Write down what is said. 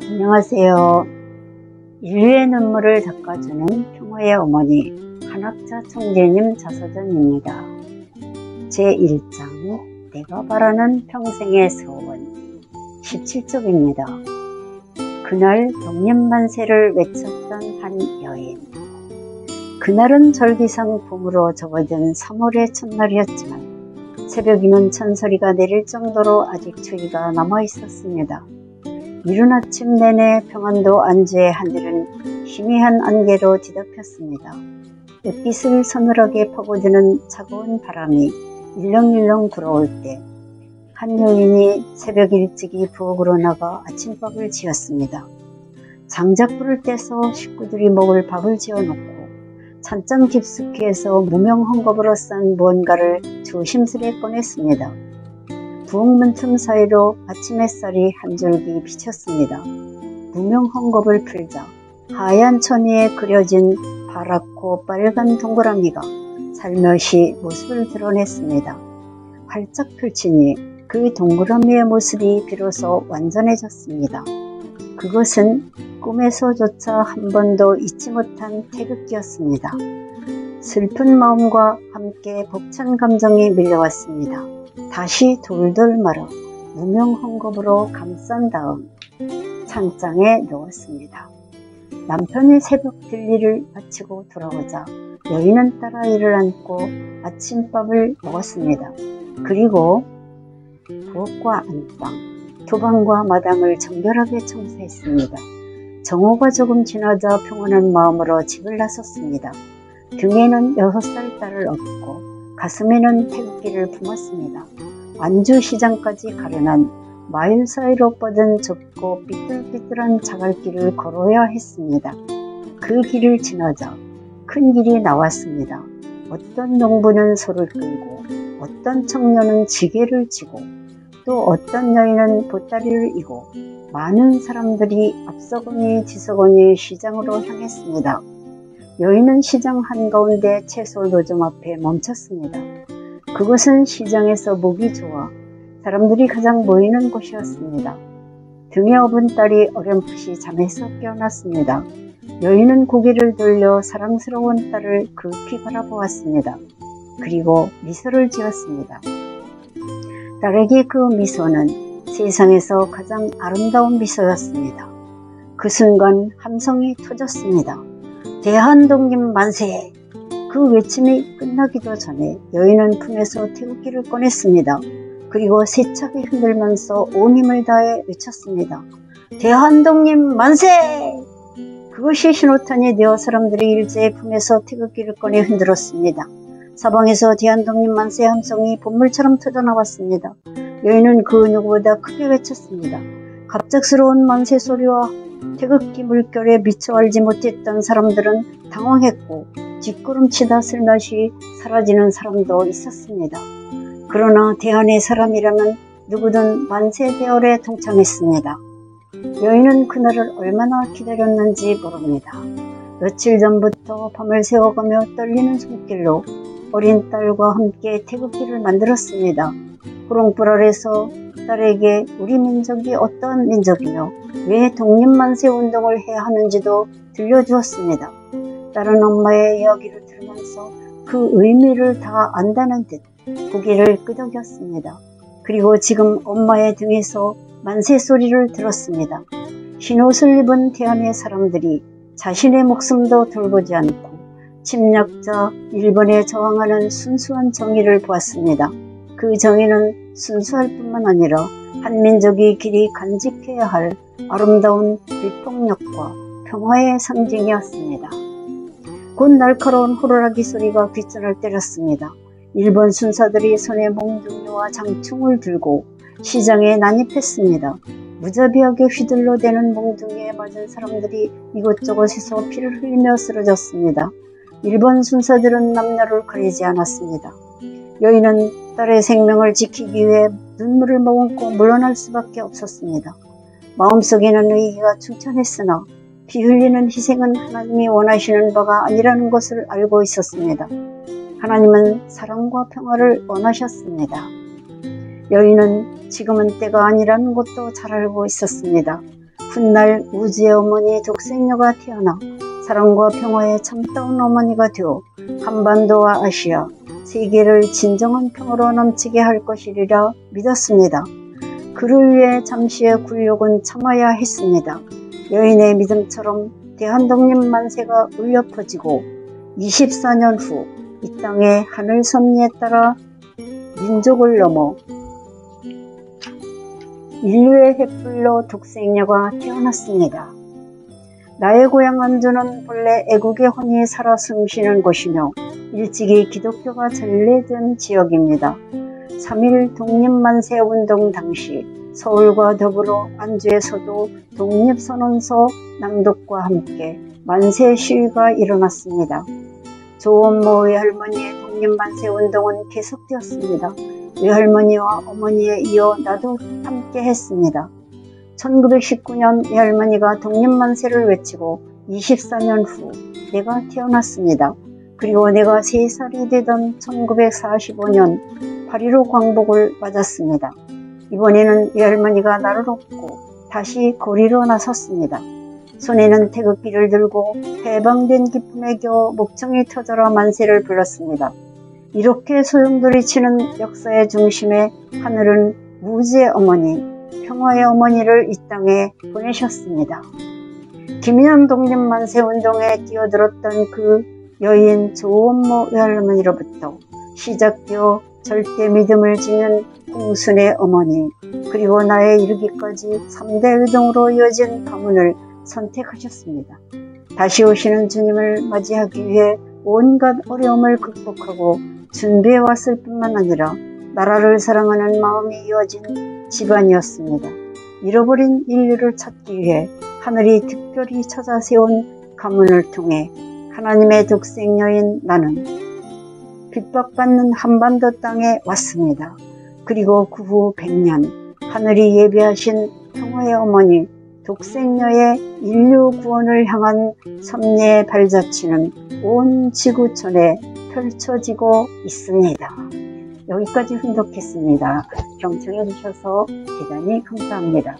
안녕하세요. 인류의 눈물을 닦아주는 평화의 어머니 한학자 총재님 자서전입니다. 제1장 내가 바라는 평생의 소원 17쪽입니다. 그날 독립만세를 외쳤던 한 여인. 그날은 절기상 봄으로 접어든 3월의 첫날이었지만 새벽이면 천소리가 내릴 정도로 아직 추위가 남아 있었습니다. 이른 아침 내내 평안도 안주의 하늘은 희미한 안개로 뒤덮였습니다. 햇빛을 서늘하게 퍼부드는 차가운 바람이 일렁일렁 불어올 때 한 여인이 새벽 일찍이 부엌으로 나가 아침밥을 지었습니다. 장작불을 떼서 식구들이 먹을 밥을 지어놓고 찬장 깊숙이에서 무명헝겊으로 싼 무언가를 조심스레 꺼냈습니다. 부엌 문틈 사이로 아침 햇살이 한 줄기 비쳤습니다. 무명헝겊을 풀자 하얀 천 위에 그려진 파랗고 빨간 동그라미가 살며시 모습을 드러냈습니다. 활짝 펼치니 그 동그라미의 모습이 비로소 완전해졌습니다. 그것은 꿈에서조차 한 번도 잊지 못한 태극기였습니다. 슬픈 마음과 함께 벅찬 감정이 밀려왔습니다. 다시 돌돌 말아 무명헝겊으로 감싼 다음 찬장에 넣었습니다. 남편의 새벽 들일을 마치고 돌아오자 여인은 딸아이를 안고 아침밥을 먹었습니다. 그리고 부엌과 안방, 교방과 마당을 정결하게 청소했습니다. 정오가 조금 지나자 평온한 마음으로 집을 나섰습니다. 등에는 6살 딸을 업고 가슴에는 태극기를 품었습니다. 안주시장까지 가려난 마일 사이로 뻗은 좁고 삐뚤삐뚤한 자갈길을 걸어야 했습니다. 그 길을 지나자 큰 길이 나왔습니다. 어떤 농부는 소를 끌고 어떤 청년은 지게를 지고 또 어떤 여인은 보따리를 이고 많은 사람들이 앞서거니 뒤서거니 시장으로 향했습니다. 여인은 시장 한가운데 채소 노점 앞에 멈췄습니다. 그곳은 시장에서 목이 좋아 사람들이 가장 모이는 곳이었습니다. 등에 업은 딸이 어렴풋이 잠에서 깨어났습니다. 여인은 고개를 돌려 사랑스러운 딸을 급히 바라보았습니다. 그리고 미소를 지었습니다. 딸에게 그 미소는 세상에서 가장 아름다운 미소였습니다. 그 순간 함성이 터졌습니다. 대한독립 만세! 그 외침이 끝나기도 전에 여인은 품에서 태극기를 꺼냈습니다. 그리고 세차게 흔들면서 온 힘을 다해 외쳤습니다. 대한독립 만세! 그것이 신호탄이 되어 사람들이 일제히 품에서 태극기를 꺼내 흔들었습니다. 사방에서 대한독립 만세 함성이 봇물처럼 터져나왔습니다. 여인은 그 누구보다 크게 외쳤습니다. 갑작스러운 만세 소리와 태극기 물결에 미처 알지 못했던 사람들은 당황했고 뒷걸음치다 슬며시 사라지는 사람도 있었습니다. 그러나 대한의 사람이라면 누구든 만세 대열에 동참했습니다. 여인은 그날을 얼마나 기다렸는지 모릅니다. 며칠 전부터 밤을 새워가며 떨리는 손길로 어린 딸과 함께 태극기를 만들었습니다. 호롱불 아래서 딸에게 우리 민족이 어떠한 민족이며 왜 독립만세 운동을 해야 하는지도 들려주었습니다. 딸은 엄마의 이야기를 들으면서 그 의미를 다 안다는 듯 고개를 끄덕였습니다. 그리고 지금 엄마의 등에서 만세 소리를 들었습니다. 흰옷을 입은 대한의 사람들이 자신의 목숨도 돌보지 않고 침략자 일본에 저항하는 순수한 정의를 보았습니다. 그 정의는 순수할 뿐만 아니라 한 민족이 길이 간직해야 할 아름다운 비폭력과 평화의 상징이었습니다. 곧 날카로운 호루라기 소리가 귓전을 때렸습니다. 일본 순사들이 손에 몽둥이와 장충을 들고 시장에 난입했습니다. 무자비하게 휘둘러대는 몽둥이에 맞은 사람들이 이곳저곳에서 피를 흘리며 쓰러졌습니다. 일본 순사들은 남녀를 가리지 않았습니다. 여인은 딸의 생명을 지키기 위해 눈물을 머금고 물러날 수밖에 없었습니다. 마음속에는 의기가 충천했으나 피 흘리는 희생은 하나님이 원하시는 바가 아니라는 것을 알고 있었습니다. 하나님은 사랑과 평화를 원하셨습니다. 여인은 지금은 때가 아니라는 것도 잘 알고 있었습니다. 훗날 우주의 어머니 독생녀가 태어나 사랑과 평화에 참다운 어머니가 되어 한반도와 아시아, 세계를 진정한 평화로 넘치게 할 것이리라 믿었습니다. 그를 위해 잠시의 굴욕은 참아야 했습니다. 여인의 믿음처럼 대한독립 만세가 울려 퍼지고 24년 후 이 땅의 하늘 섭리에 따라 민족을 넘어 인류의 횃불로 독생녀가 태어났습니다. 나의 고향 안주는 본래 애국의 혼이 살아 숨쉬는 곳이며 일찍이 기독교가 전래된 지역입니다. 3.1 독립만세운동 당시 서울과 더불어 안주에서도 독립선언서 낭독과 함께 만세 시위가 일어났습니다. 조원모 외할머니의 독립만세운동은 계속되었습니다. 외할머니와 어머니에 이어 나도 함께 했습니다. 1919년 외할머니가 독립만세를 외치고 24년 후 내가 태어났습니다. 그리고 내가 3살이 되던 1945년 8.15 광복을 맞았습니다. 이번에는 외할머니가 나를 업고 다시 거리로 나섰습니다. 손에는 태극기를 들고 해방된 기쁨에 겨워 목청이 터져라 만세를 불렀습니다. 이렇게 소용돌이치는 역사의 중심에 하늘은 무지의 어머니, 평화의 어머니를 이 땅에 보내셨습니다. 김인환 독립만세운동에 뛰어들었던 그 여인 조원모 외할머니로부터 시작되어 절대 믿음을 지닌 홍순의 어머니, 그리고 나에 이르기까지 3대 의동으로 이어진 가문을 선택하셨습니다. 다시 오시는 주님을 맞이하기 위해 온갖 어려움을 극복하고 준비해 왔을 뿐만 아니라 나라를 사랑하는 마음이 이어진 집안이었습니다. 잃어버린 인류를 찾기 위해 하늘이 특별히 찾아 세운 가문을 통해 하나님의 독생녀인 나는 핍박받는 한반도 땅에 왔습니다. 그리고 그 후 100년 하늘이 예비하신 평화의 어머니 독생녀의 인류 구원을 향한 섭리의 발자취는 온 지구촌에 펼쳐지고 있습니다. 여기까지 훈독했습니다. 경청해 주셔서 대단히 감사합니다.